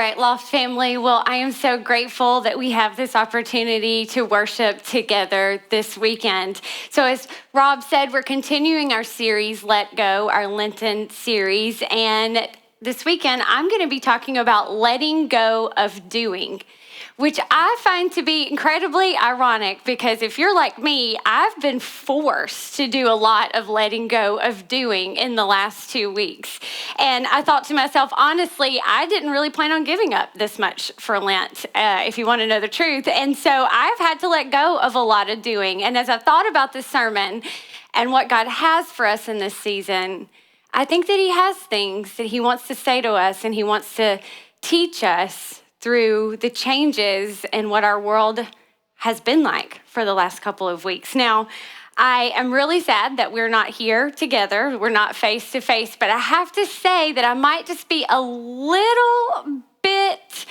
right, Loft family. Well, I am so grateful that we have this opportunity to worship together this weekend. So as Rob said, we're continuing our series, Let Go, our Lenten series. And this weekend, I'm going to be talking about letting go of doing, which I find to be incredibly ironic because if you're like me, I've been forced to do a lot of letting go of doing in the last 2 weeks. And I thought to myself, honestly, I didn't really plan on giving up this much for Lent, if you want to know the truth. And so I've had to let go of a lot of doing. And as I thought about this sermon and what God has for us in this season, I think that he has things that he wants to say to us and he wants to teach us through the changes in what our world has been like for the last couple of weeks. Now, I am really sad that we're not here together. We're not face to face, but I have to say that I might just be a little bit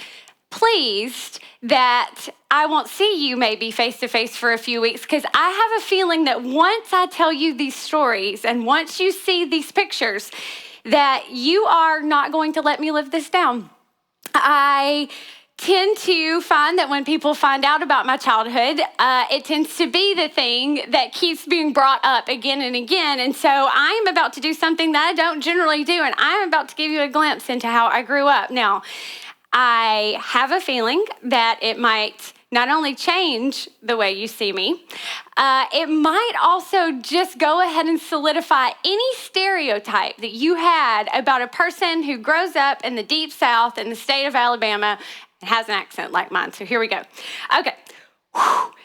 pleased that I won't see you maybe face to face for a few weeks, because I have a feeling that once I tell you these stories and once you see these pictures, that you are not going to let me live this down. I tend to find that when people find out about my childhood, it tends to be the thing that keeps being brought up again and again. And so I'm about to do something that I don't generally do, and I'm about to give you a glimpse into how I grew up. Now, I have a feeling that it might not only change the way you see me, it might also just go ahead and solidify any stereotype that you had about a person who grows up in the deep South in the state of Alabama and has an accent like mine. So here we go. Okay.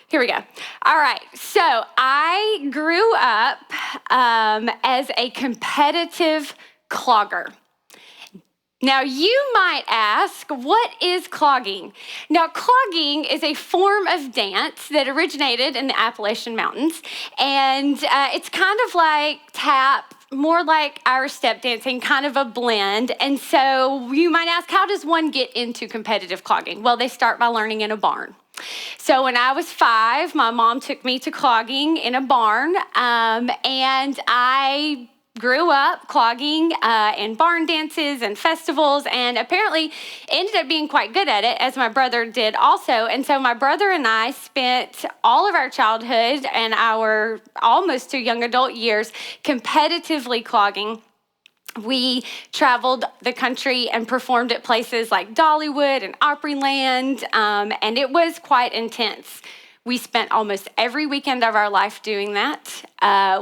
Here we go. All right. So I grew up as a competitive clogger. Now, you might ask, what is clogging? Now, clogging is a form of dance that originated in the Appalachian Mountains, and it's kind of like tap, more like Irish step dancing, kind of a blend. And so you might ask, how does one get into competitive clogging? Well, they start by learning in a barn. So when I was 5, my mom took me to clogging in a barn, and I grew up clogging in barn dances and festivals, and apparently ended up being quite good at it, as my brother did also. And so my brother and I spent all of our childhood and our almost to young adult years competitively clogging. We traveled the country and performed at places like Dollywood and Opryland, and it was quite intense. We spent almost every weekend of our life doing that.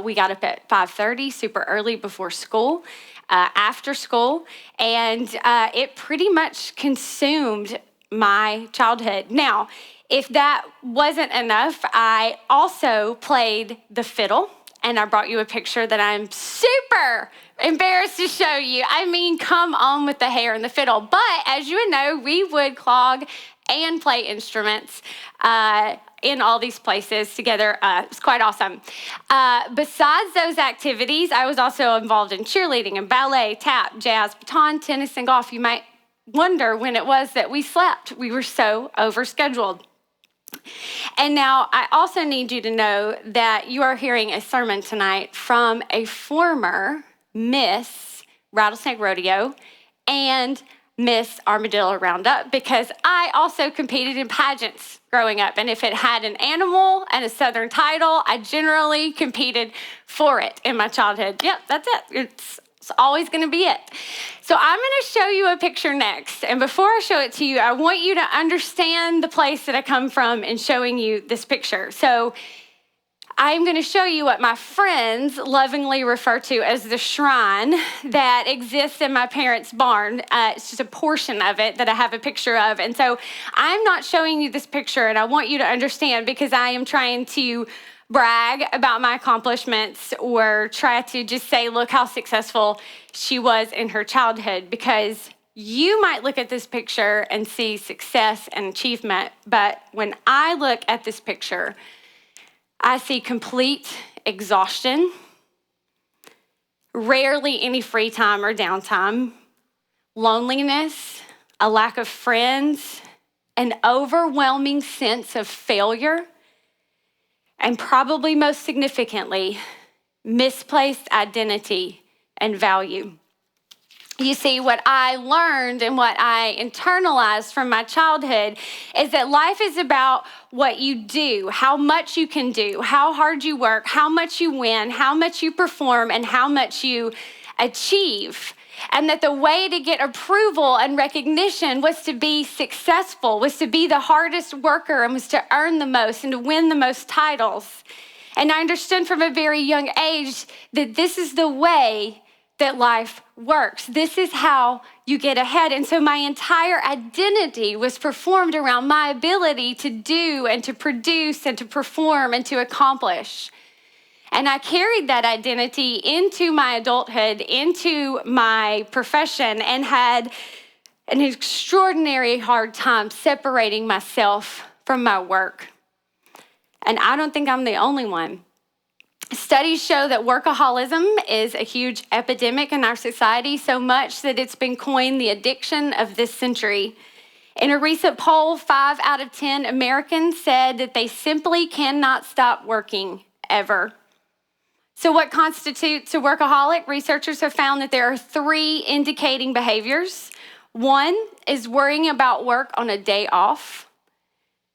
We got up at 5:30, super early before school, after school, and it pretty much consumed my childhood. Now, if that wasn't enough, I also played the fiddle, and I brought you a picture that I'm super embarrassed to show you. I mean, come on with the hair and the fiddle. But as you know, we would clog and play instruments in all these places together. It was quite awesome. Besides those activities, I was also involved in cheerleading and ballet, tap, jazz, baton, tennis, and golf. You might wonder when it was that we slept. We were so overscheduled. And now I also need you to know that you are hearing a sermon tonight from a former Miss Rattlesnake Rodeo and Miss Armadillo Roundup, because I also competed in pageants growing up. And if it had an animal and a Southern title, I generally competed for it in my childhood. Yep, that's it. It's always going to be it. So I'm going to show you a picture next. And before I show it to you, I want you to understand the place that I come from in showing you this picture. So I'm going to show you what my friends lovingly refer to as the shrine that exists in my parents' barn. It's just a portion of it that I have a picture of. And so I'm not showing you this picture, and I want you to understand, because I am trying to brag about my accomplishments or try to just say, look how successful she was in her childhood, because you might look at this picture and see success and achievement. But when I look at this picture, I see complete exhaustion, rarely any free time or downtime, loneliness, a lack of friends, an overwhelming sense of failure, and probably most significantly, misplaced identity and value. You see, what I learned and what I internalized from my childhood is that life is about what you do, how much you can do, how hard you work, how much you win, how much you perform, and how much you achieve. And that the way to get approval and recognition was to be successful, was to be the hardest worker, and was to earn the most and to win the most titles. And I understood from a very young age that this is the way that life works. This is how you get ahead. And so my entire identity was performed around my ability to do and to produce and to perform and to accomplish. And I carried that identity into my adulthood, into my profession, and had an extraordinary hard time separating myself from my work. And I don't think I'm the only one. Studies show that workaholism is a huge epidemic in our society, so much that it's been coined the addiction of this century. In a recent poll, 5 out of 10 Americans said that they simply cannot stop working ever. So what constitutes a workaholic? Researchers have found that there are 3 indicating behaviors. 1 is worrying about work on a day off.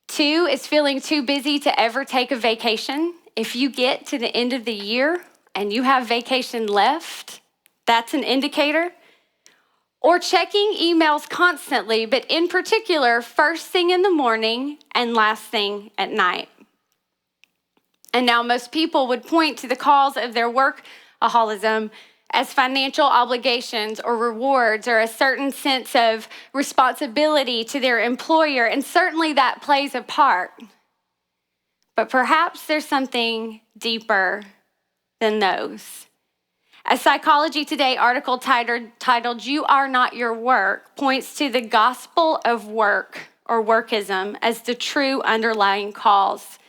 2 is feeling too busy to ever take a vacation. If you get to the end of the year and you have vacation left, that's an indicator. Or checking emails constantly, but in particular, first thing in the morning and last thing at night. And now most people would point to the cause of their workaholism as financial obligations or rewards or a certain sense of responsibility to their employer, and certainly that plays a part. But perhaps there's something deeper than those. A Psychology Today article titled "You Are Not Your Work" points to the gospel of work or workism as the true underlying cause.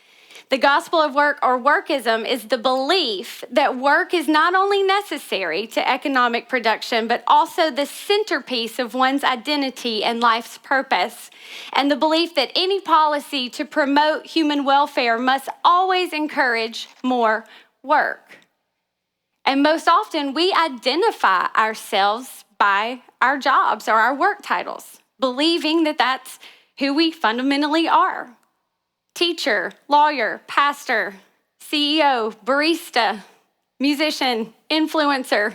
The gospel of work or workism is the belief that work is not only necessary to economic production, but also the centerpiece of one's identity and life's purpose. And the belief that any policy to promote human welfare must always encourage more work. And most often, we identify ourselves by our jobs or our work titles, believing that that's who we fundamentally are. Teacher, lawyer, pastor, CEO, barista, musician, influencer.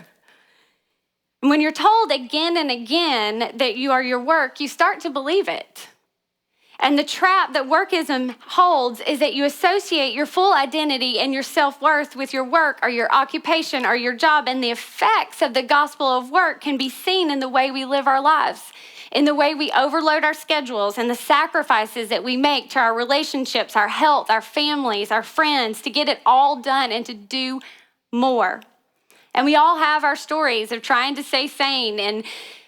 And when you're told again and again that you are your work, you start to believe it. And the trap that workism holds is that you associate your full identity and your self-worth with your work or your occupation or your job, and the effects of the gospel of work can be seen in the way we live our lives, in the way we overload our schedules and the sacrifices that we make to our relationships, our health, our families, our friends, to get it all done and to do more. And we all have our stories of trying to stay sane in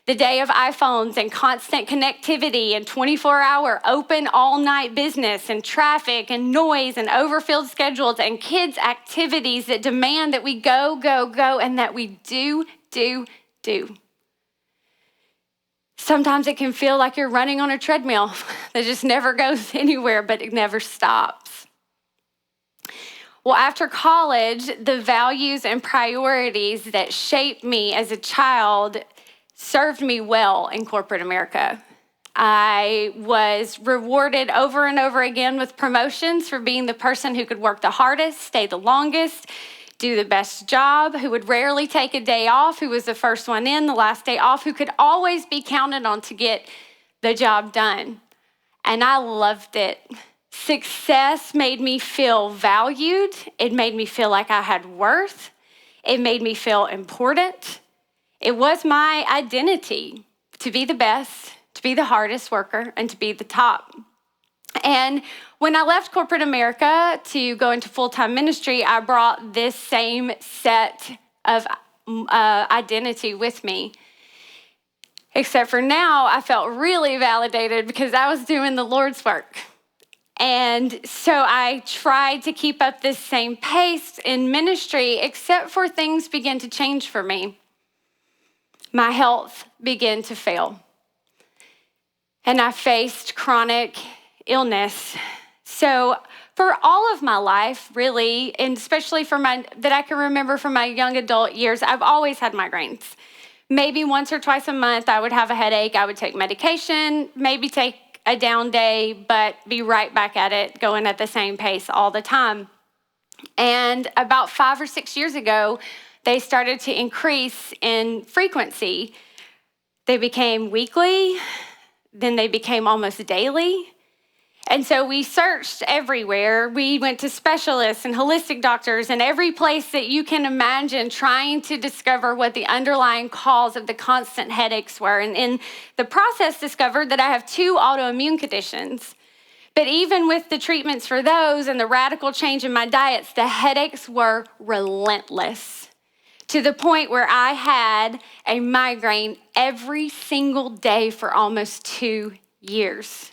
the day of iPhones and constant connectivity and 24-hour open all-night business and traffic and noise and overfilled schedules and kids' activities that demand that we go, and that we do. Sometimes it can feel like you're running on a treadmill that just never goes anywhere, but it never stops. Well, after college, the values and priorities that shaped me as a child served me well in corporate America. I was rewarded over and over again with promotions for being the person who could work the hardest, stay the longest, do the best job, who would rarely take a day off, who was the first one in, the last day off, who could always be counted on to get the job done. And I loved it. Success made me feel valued. It made me feel like I had worth. It made me feel important. It was my identity to be the best, to be the hardest worker, and to be the top. And when I left corporate America to go into full-time ministry, I brought this same set of identity with me. Except for now, I felt really validated because I was doing the Lord's work. And so I tried to keep up this same pace in ministry, except for things began to change for me. My health began to fail. And I faced chronic illness. So for all of my life, really, and especially that I can remember from my young adult years, I've always had migraines. Maybe once or twice a month, I would have a headache. I would take medication, maybe take a down day, but be right back at it, going at the same pace all the time. And about 5 or 6 years ago, they started to increase in frequency. They became weekly, then they became almost daily. And so we searched everywhere. We went to specialists and holistic doctors and every place that you can imagine, trying to discover what the underlying cause of the constant headaches were. And in the process, discovered that I have 2 autoimmune conditions. But even with the treatments for those and the radical change in my diets, the headaches were relentless, to the point where I had a migraine every single day for almost 2 years.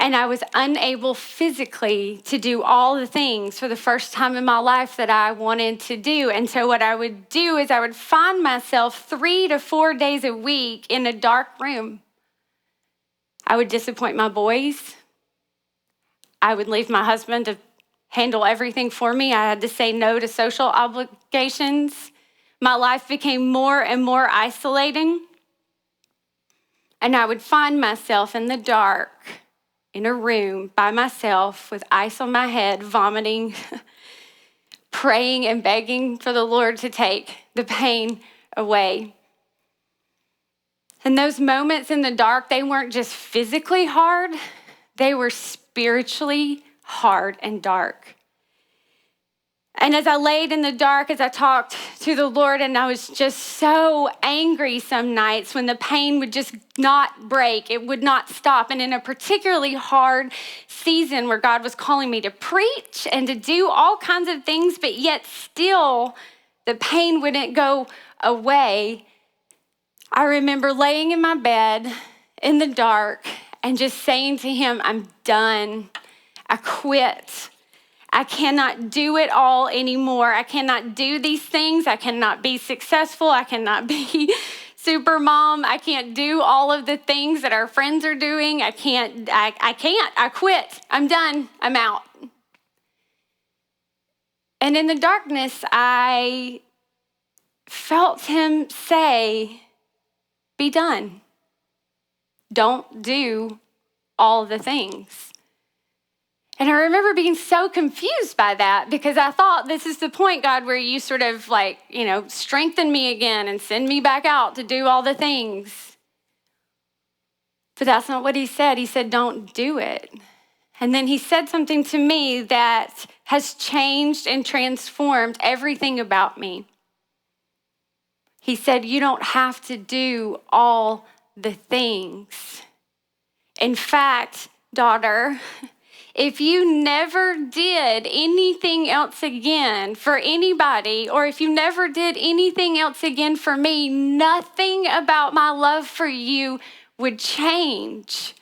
And I was unable physically to do all the things for the first time in my life that I wanted to do. And so what I would do is I would find myself 3 to 4 days a week in a dark room. I would disappoint my boys. I would leave my husband to handle everything for me. I had to say no to social obligations. My life became more and more isolating. And I would find myself in the dark, in a room by myself with ice on my head, vomiting, praying and begging for the Lord to take the pain away. And those moments in the dark, they weren't just physically hard, they were spiritually hard and dark. And as I laid in the dark, as I talked to the Lord, and I was just so angry some nights when the pain would just not break, it would not stop. And in a particularly hard season where God was calling me to preach and to do all kinds of things, but yet still the pain wouldn't go away, I remember laying in my bed in the dark and just saying to him, I'm done. I quit. I cannot do it all anymore. I cannot do these things. I cannot be successful. I cannot be super mom. I can't do all of the things that our friends are doing. I can't. I quit. I'm done. I'm out. And in the darkness, I felt him say, be done. Don't do all the things. And I remember being so confused by that because I thought, this is the point, God, where you sort of strengthen me again and send me back out to do all the things. But that's not what he said. He said, don't do it. And then he said something to me that has changed and transformed everything about me. He said, you don't have to do all the things. In fact, daughter, if you never did anything else again for anybody, or if you never did anything else again for me, nothing about my love for you would change.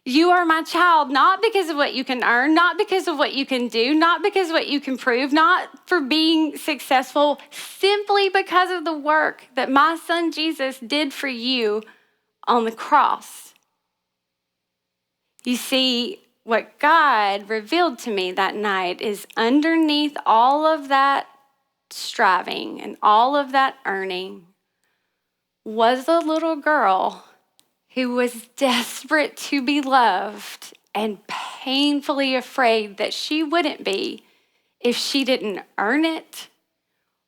You are my child, not because of what you can earn, not because of what you can do, not because of what you can prove, not for being successful, simply because of the work that my son Jesus did for you on the cross. You see, what God revealed to me that night is underneath all of that striving and all of that earning was a little girl who was desperate to be loved and painfully afraid that she wouldn't be if she didn't earn it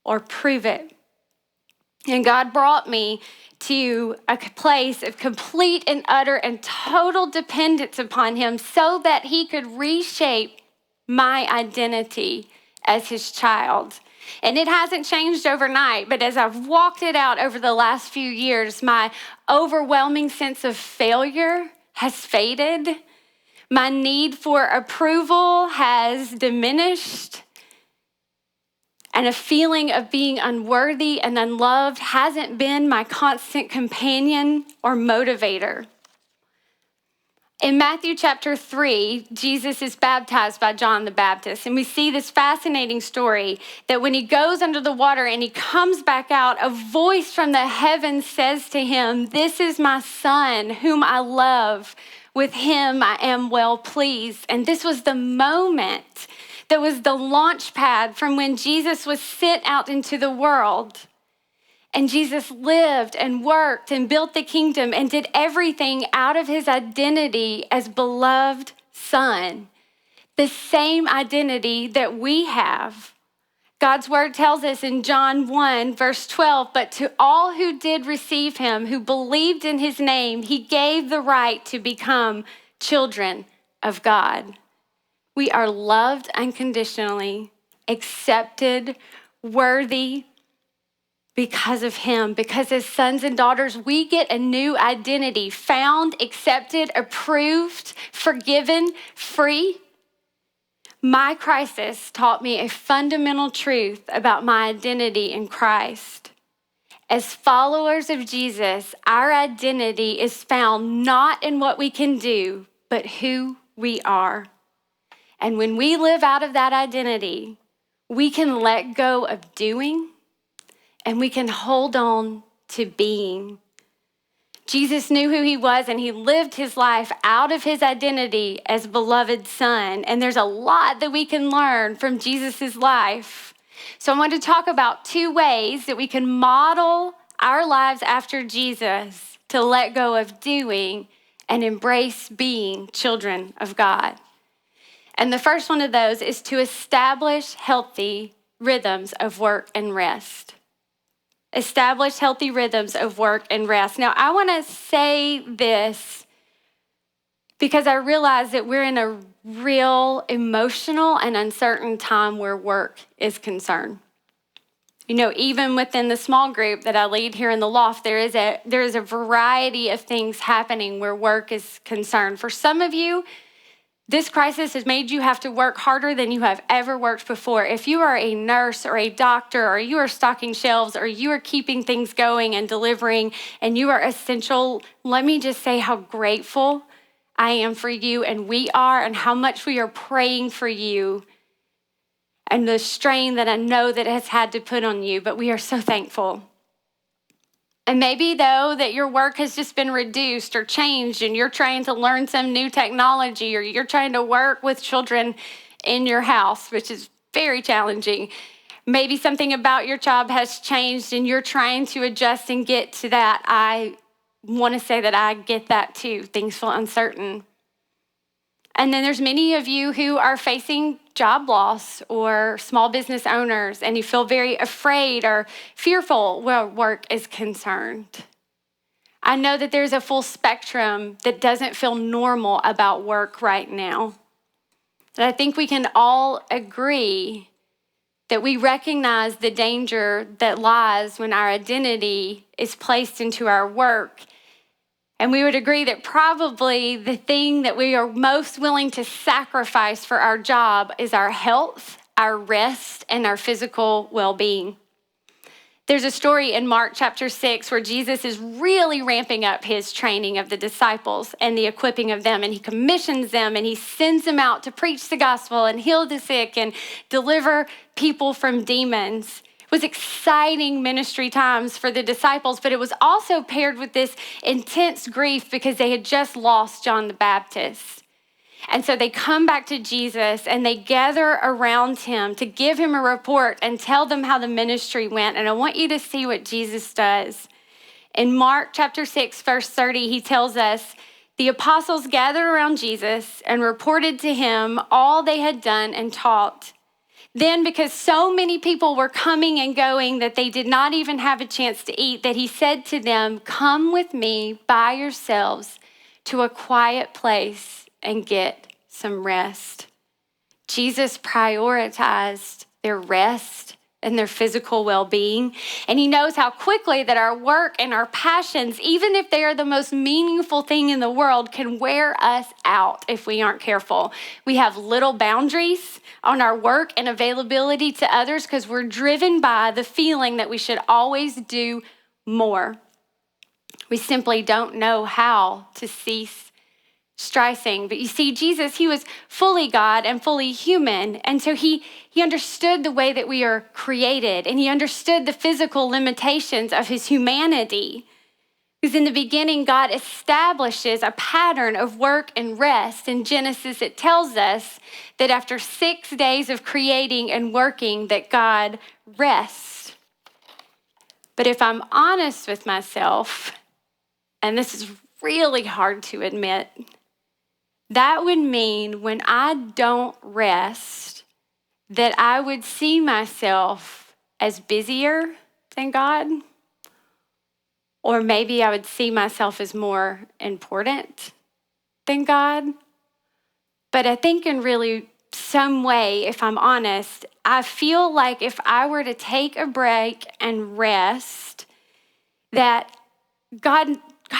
or prove it. And God brought me to a place of complete and utter and total dependence upon him so that he could reshape my identity as his child. And it hasn't changed overnight, but as I've walked it out over the last few years, my overwhelming sense of failure has faded. My need for approval has diminished. And a feeling of being unworthy and unloved hasn't been my constant companion or motivator. In Matthew chapter 3, Jesus is baptized by John the Baptist. And we see this fascinating story that when he goes under the water and he comes back out, a voice from the heavens says to him, "This is my son whom I love. With him I am well pleased." And this was the moment that was the launch pad from when Jesus was sent out into the world. And Jesus lived and worked and built the kingdom and did everything out of his identity as beloved son. The same identity that we have. God's word tells us in John 1, verse 12, but to all who did receive him, who believed in his name, he gave the right to become children of God. We are loved unconditionally, accepted, worthy because of him. Because as sons and daughters, we get a new identity, found, accepted, approved, forgiven, free. My crisis taught me a fundamental truth about my identity in Christ. As followers of Jesus, our identity is found not in what we can do, but who we are. And when we live out of that identity, we can let go of doing and we can hold on to being. Jesus knew who he was and he lived his life out of his identity as beloved son. And there's a lot that we can learn from Jesus's life. So I want to talk about 2 ways that we can model our lives after Jesus to let go of doing and embrace being children of God. And the first one of those is to establish healthy rhythms of work and rest. Establish healthy rhythms of work and rest. Now, I want to say this because I realize that we're in a real emotional and uncertain time where work is concerned. You know, even within the small group that I lead here in the Loft, there is a variety of things happening where work is concerned. For some of you, this crisis has made you have to work harder than you have ever worked before. If you are a nurse or a doctor, or you are stocking shelves, or you are keeping things going and delivering, and you are essential, let me just say how grateful I am for you, and we are, and how much we are praying for you, and the strain that I know that has had to put on you, but we are so thankful. And maybe, though, that your work has just been reduced or changed and you're trying to learn some new technology, or you're trying to work with children in your house, which is very challenging. Maybe something about your job has changed and you're trying to adjust and get to that. I want to say that I get that too. Things feel uncertain. And then there's many of you who are facing job loss or small business owners, and you feel very afraid or fearful where work is concerned. I know that there's a full spectrum that doesn't feel normal about work right now. And I think we can all agree that we recognize the danger that lies when our identity is placed into our work. And we would agree that probably the thing that we are most willing to sacrifice for our job is our health, our rest, and our physical well-being. There's a story in Mark chapter 6 where Jesus is really ramping up his training of the disciples and the equipping of them, and he commissions them and he sends them out to preach the gospel and heal the sick and deliver people from demons. It was exciting ministry times for the disciples, but it was also paired with this intense grief because they had just lost John the Baptist. And so they come back to Jesus and they gather around him to give him a report and tell them how the ministry went. And I want you to see what Jesus does. In Mark chapter 6, verse 30, he tells us, the apostles gathered around Jesus and reported to him all they had done and taught. Then, because so many people were coming and going that they did not even have a chance to eat, that he said to them, come with me by yourselves to a quiet place and get some rest. Jesus prioritized their rest and their physical well-being. And he knows how quickly that our work and our passions, even if they are the most meaningful thing in the world, can wear us out if we aren't careful. We have little boundaries on our work and availability to others because we're driven by the feeling that we should always do more. We simply don't know how to cease striving. But you see, Jesus, he was fully God and fully human. And so he understood the way that we are created, and he understood the physical limitations of his humanity. Because in the beginning, God establishes a pattern of work and rest. In Genesis, it tells us that after 6 days of creating and working, that God rests. But if I'm honest with myself, and this is really hard to admit, that would mean when I don't rest, that I would see myself as busier than God, or maybe I would see myself as more important than God. But I think in really some way, if I'm honest, I feel like if I were to take a break and rest, that God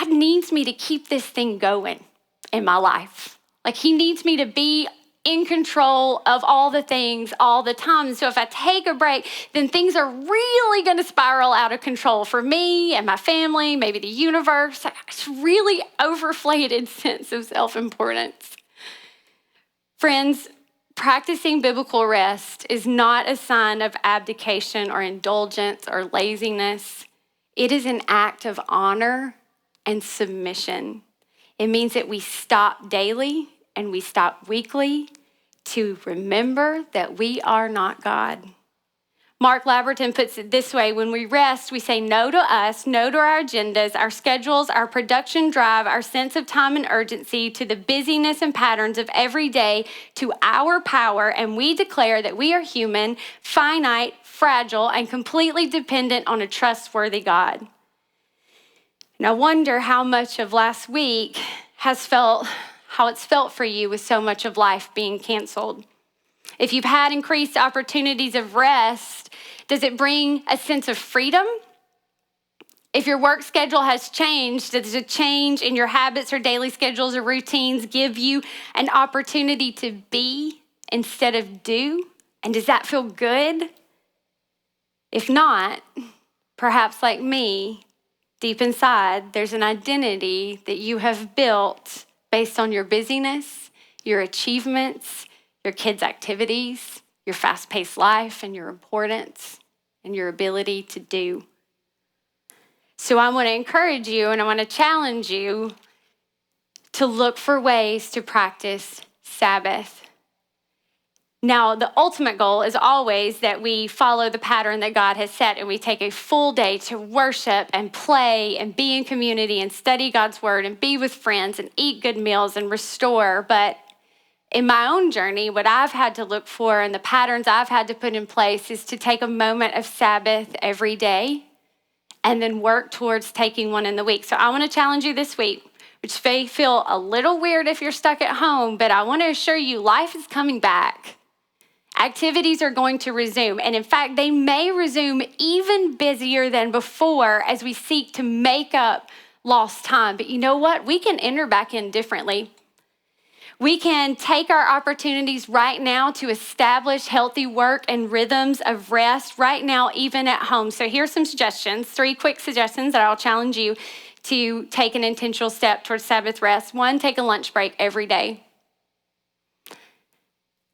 needs me to keep this thing going in my life. Like he needs me to be in control of all the things all the time. So if I take a break, then things are really going to spiral out of control for me and my family, maybe the universe. It's really overflated sense of self-importance. Friends, practicing biblical rest is not a sign of abdication or indulgence or laziness. It is an act of honor and submission. It means that we stop daily and we stop weekly to remember that we are not God. Mark Laberton puts it this way: when we rest, we say no to us, no to our agendas, our schedules, our production drive, our sense of time and urgency, to the busyness and patterns of every day, to our power, and we declare that we are human, finite, fragile, and completely dependent on a trustworthy God. And I wonder how much of last week how it's felt for you with so much of life being canceled. If you've had increased opportunities of rest, does it bring a sense of freedom? If your work schedule has changed, does a change in your habits or daily schedules or routines give you an opportunity to be instead of do? And does that feel good? If not, perhaps like me, deep inside, there's an identity that you have built based on your busyness, your achievements, your kids' activities, your fast-paced life, and your importance, and your ability to do. So I want to encourage you and I want to challenge you to look for ways to practice Sabbath. Now, the ultimate goal is always that we follow the pattern that God has set and we take a full day to worship and play and be in community and study God's word and be with friends and eat good meals and restore. But in my own journey, what I've had to look for and the patterns I've had to put in place is to take a moment of Sabbath every day and then work towards taking one in the week. So I want to challenge you this week, which may feel a little weird if you're stuck at home, but I want to assure you life is coming back. Activities are going to resume. And in fact, they may resume even busier than before as we seek to make up lost time. But you know what? We can enter back in differently. We can take our opportunities right now to establish healthy work and rhythms of rest right now, even at home. So here's some suggestions, 3 quick suggestions that I'll challenge you to take an intentional step towards Sabbath rest. 1, take a lunch break every day.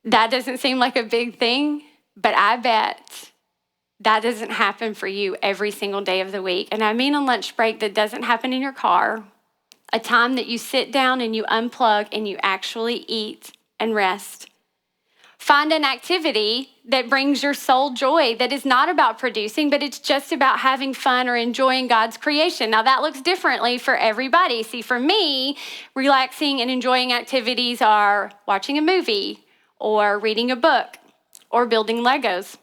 That doesn't seem like a big thing, but I bet that doesn't happen for you every single day of the week. And I mean a lunch break that doesn't happen in your car, a time that you sit down and you unplug and you actually eat and rest. Find an activity that brings your soul joy, that is not about producing, but it's just about having fun or enjoying God's creation. Now that looks differently for everybody. See, for me, relaxing and enjoying activities are watching a movie or reading a book or building Legos,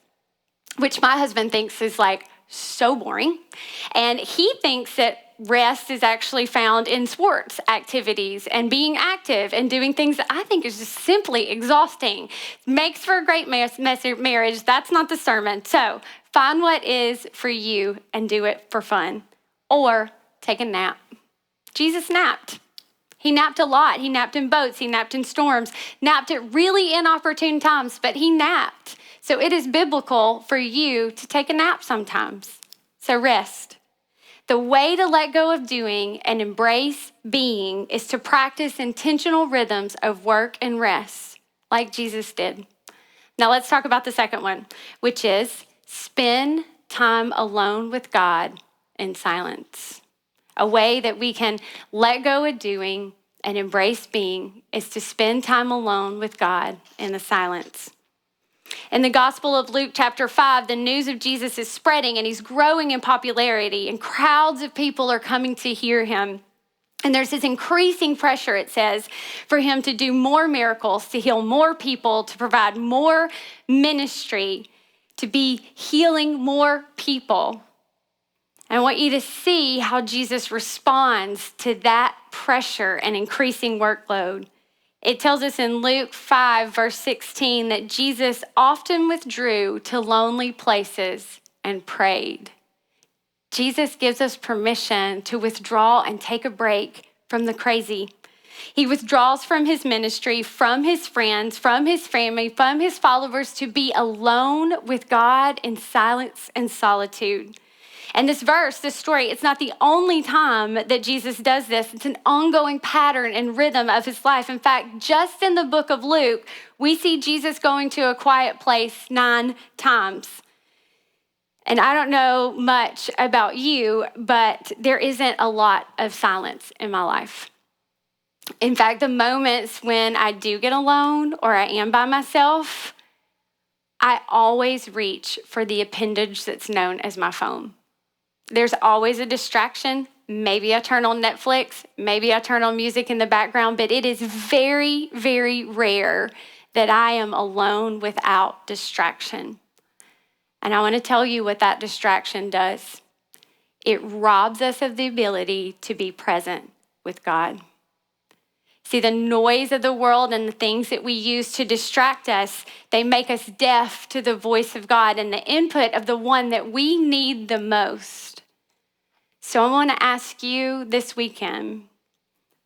which my husband thinks is like so boring. And he thinks that rest is actually found in sports activities and being active and doing things that I think is just simply exhausting. Makes for a great marriage. That's not the sermon. So find what is for you and do it for fun. Or take a nap. Jesus napped. He napped a lot. He napped in boats. He napped in storms. Napped at really inopportune times, but he napped. So it is biblical for you to take a nap sometimes. So rest. The way to let go of doing and embrace being is to practice intentional rhythms of work and rest, like Jesus did. Now let's talk about the second one, which is spend time alone with God in silence. A way that we can let go of doing and embrace being is to spend time alone with God in the silence. In the Gospel of Luke chapter 5, the news of Jesus is spreading and he's growing in popularity, and crowds of people are coming to hear him. And there's this increasing pressure, it says, for him to do more miracles, to heal more people, to provide more ministry, to be healing more people. I want you to see how Jesus responds to that pressure and increasing workload. It tells us in Luke 5, verse 16, that Jesus often withdrew to lonely places and prayed. Jesus gives us permission to withdraw and take a break from the crazy. He withdraws from his ministry, from his friends, from his family, from his followers to be alone with God in silence and solitude. And this verse, this story, it's not the only time that Jesus does this. It's an ongoing pattern and rhythm of his life. In fact, just in the book of Luke, we see Jesus going to a quiet place 9 times. And I don't know much about you, but there isn't a lot of silence in my life. In fact, the moments when I do get alone or I am by myself, I always reach for the appendage that's known as my phone. There's always a distraction. Maybe I turn on Netflix, maybe I turn on music in the background, but it is very, very rare that I am alone without distraction. And I want to tell you what that distraction does. It robs us of the ability to be present with God. See, the noise of the world and the things that we use to distract us, they make us deaf to the voice of God and the input of the one that we need the most. So I want to ask you this weekend,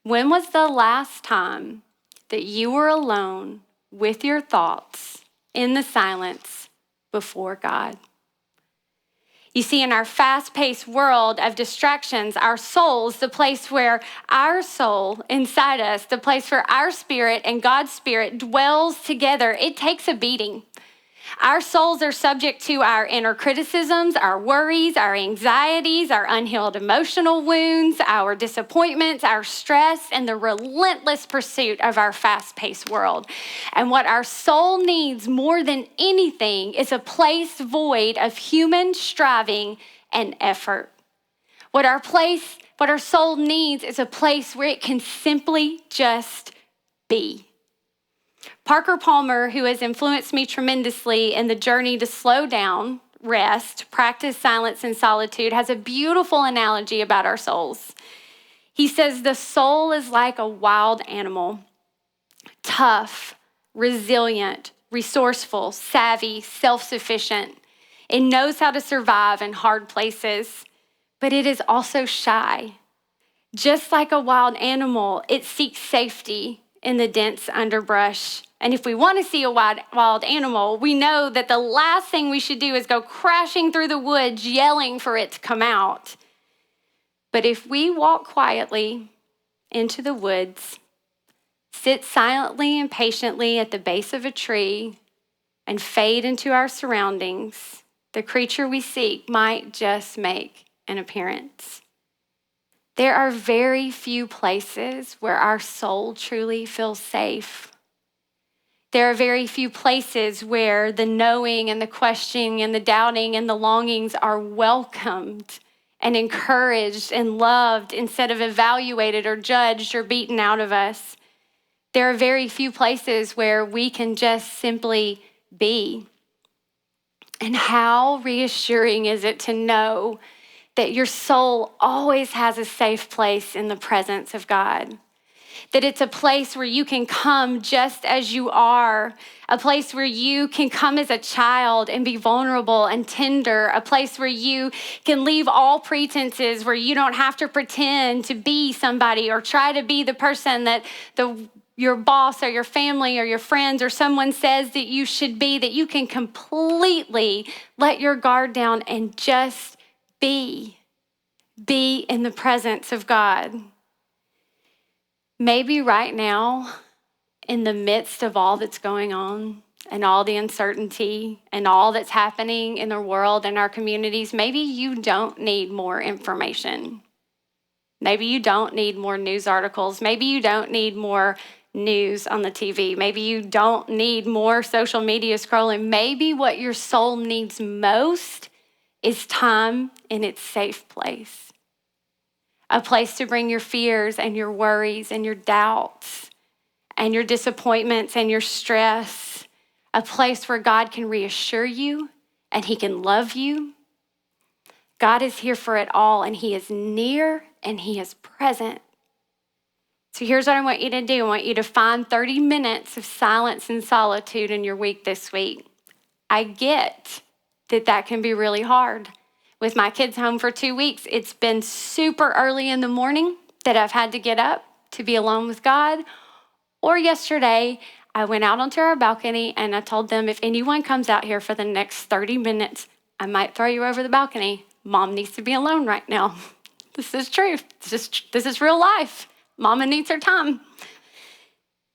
when was the last time that you were alone with your thoughts in the silence before God? You see, in our fast-paced world of distractions, our souls, the place where our soul inside us, the place where our spirit and God's spirit dwells together, it takes a beating. Our souls are subject to our inner criticisms, our worries, our anxieties, our unhealed emotional wounds, our disappointments, our stress, and the relentless pursuit of our fast-paced world. And what our soul needs more than anything is a place void of human striving and effort. What our soul needs is a place where it can simply just be. Parker Palmer, who has influenced me tremendously in the journey to slow down, rest, practice silence and solitude, has a beautiful analogy about our souls. He says the soul is like a wild animal, tough, resilient, resourceful, savvy, self-sufficient. It knows how to survive in hard places, but it is also shy. Just like a wild animal, it seeks safety in the dense underbrush. And if we want to see a wild animal, we know that the last thing we should do is go crashing through the woods yelling for it to come out. But if we walk quietly into the woods, sit silently and patiently at the base of a tree, and fade into our surroundings, the creature we seek might just make an appearance. There are very few places where our soul truly feels safe. There are very few places where the knowing and the questioning and the doubting and the longings are welcomed and encouraged and loved instead of evaluated or judged or beaten out of us. There are very few places where we can just simply be. And how reassuring is it to know that your soul always has a safe place in the presence of God? That it's a place where you can come just as you are, a place where you can come as a child and be vulnerable and tender, a place where you can leave all pretenses, where you don't have to pretend to be somebody or try to be the person that your boss or your family or your friends or someone says that you should be, that you can completely let your guard down and just be in the presence of God. Maybe right now, in the midst of all that's going on and all the uncertainty and all that's happening in the world and our communities, maybe you don't need more information. Maybe you don't need more news articles. Maybe you don't need more news on the TV. Maybe you don't need more social media scrolling. Maybe what your soul needs most is time in its safe place. A place to bring your fears and your worries and your doubts and your disappointments and your stress. A place where God can reassure you and he can love you. God is here for it all, and he is near and he is present. So here's what I want you to do. I want you to find 30 minutes of silence and solitude in your week this week. I get that can be really hard. With my kids home for 2 weeks, it's been super early in the morning that I've had to get up to be alone with God. Or yesterday, I went out onto our balcony and I told them, if anyone comes out here for the next 30 minutes, I might throw you over the balcony. Mom needs to be alone right now. This is truth. This is real life. Mama needs her time.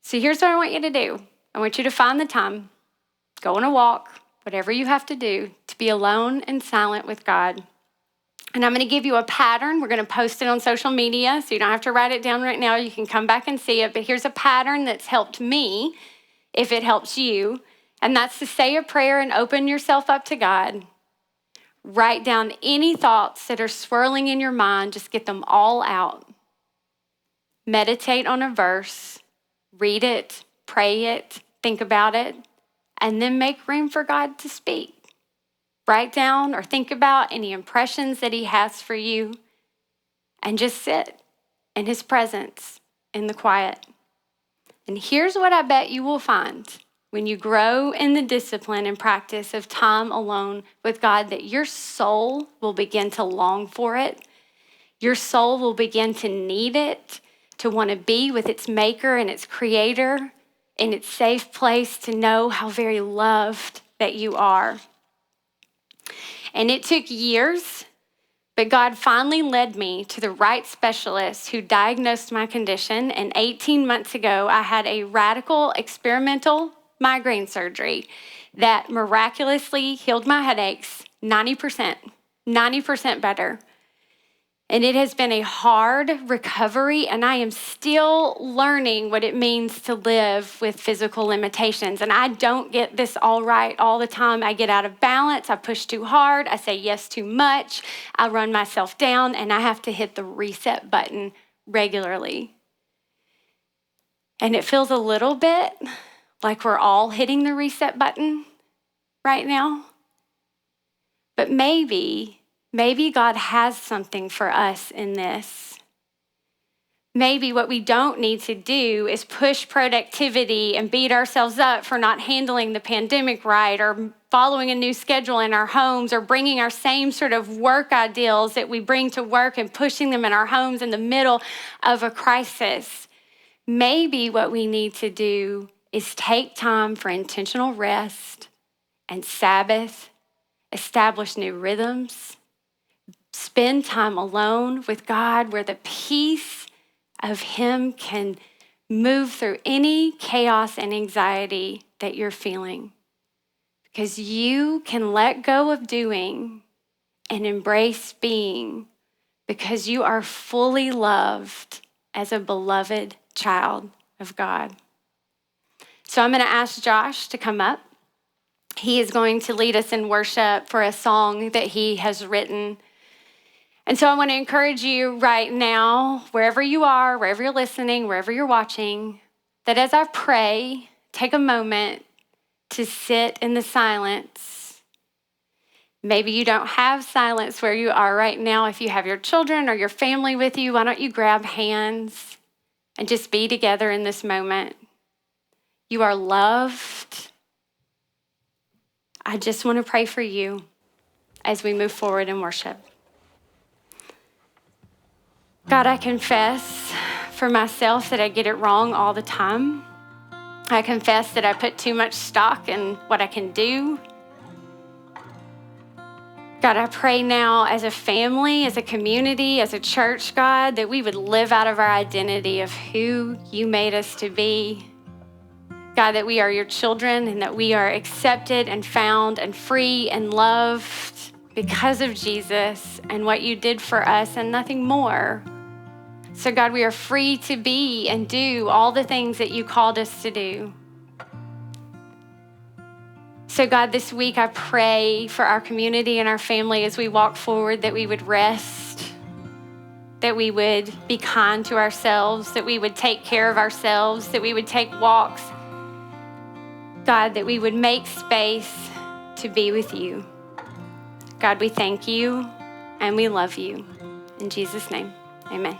So here's what I want you to do. I want you to find the time, go on a walk, whatever you have to do to be alone and silent with God. And I'm going to give you a pattern. We're going to post it on social media, so you don't have to write it down right now. You can come back and see it. But here's a pattern that's helped me, if it helps you. And that's to say a prayer and open yourself up to God. Write down any thoughts that are swirling in your mind. Just get them all out. Meditate on a verse, read it, pray it, think about it, and then make room for God to speak. Write down or think about any impressions that he has for you, and just sit in his presence in the quiet. And here's what I bet you will find when you grow in the discipline and practice of time alone with God, that your soul will begin to long for it. Your soul will begin to need it, to want to be with its maker and its creator in its safe place, to know how very loved that you are. And it took years, but God finally led me to the right specialist who diagnosed my condition. And 18 months ago, I had a radical experimental migraine surgery that miraculously healed my headaches 90% better. And it has been a hard recovery, and I am still learning what it means to live with physical limitations. And I don't get this all right all the time. I get out of balance, I push too hard, I say yes too much, I run myself down, and I have to hit the reset button regularly. And it feels a little bit like we're all hitting the reset button right now. But maybe God has something for us in this. Maybe what we don't need to do is push productivity and beat ourselves up for not handling the pandemic right, or following a new schedule in our homes, or bringing our same sort of work ideals that we bring to work and pushing them in our homes in the middle of a crisis. Maybe what we need to do is take time for intentional rest and Sabbath, establish new rhythms, spend time alone with God where the peace of him can move through any chaos and anxiety that you're feeling. Because you can let go of doing and embrace being, because you are fully loved as a beloved child of God. So I'm going to ask Josh to come up. He is going to lead us in worship for a song that he has written. And so I want to encourage you right now, wherever you are, wherever you're listening, wherever you're watching, that as I pray, take a moment to sit in the silence. Maybe you don't have silence where you are right now. If you have your children or your family with you, why don't you grab hands and just be together in this moment? You are loved. I just want to pray for you as we move forward in worship. God, I confess for myself that I get it wrong all the time. I confess that I put too much stock in what I can do. God, I pray now as a family, as a community, as a church, God, that we would live out of our identity of who you made us to be. God, that we are your children and that we are accepted and found and free and loved because of Jesus and what you did for us and nothing more. So God, we are free to be and do all the things that you called us to do. So God, this week I pray for our community and our family as we walk forward, that we would rest, that we would be kind to ourselves, that we would take care of ourselves, that we would take walks. God, that we would make space to be with you. God, we thank you and we love you. In Jesus' name, amen.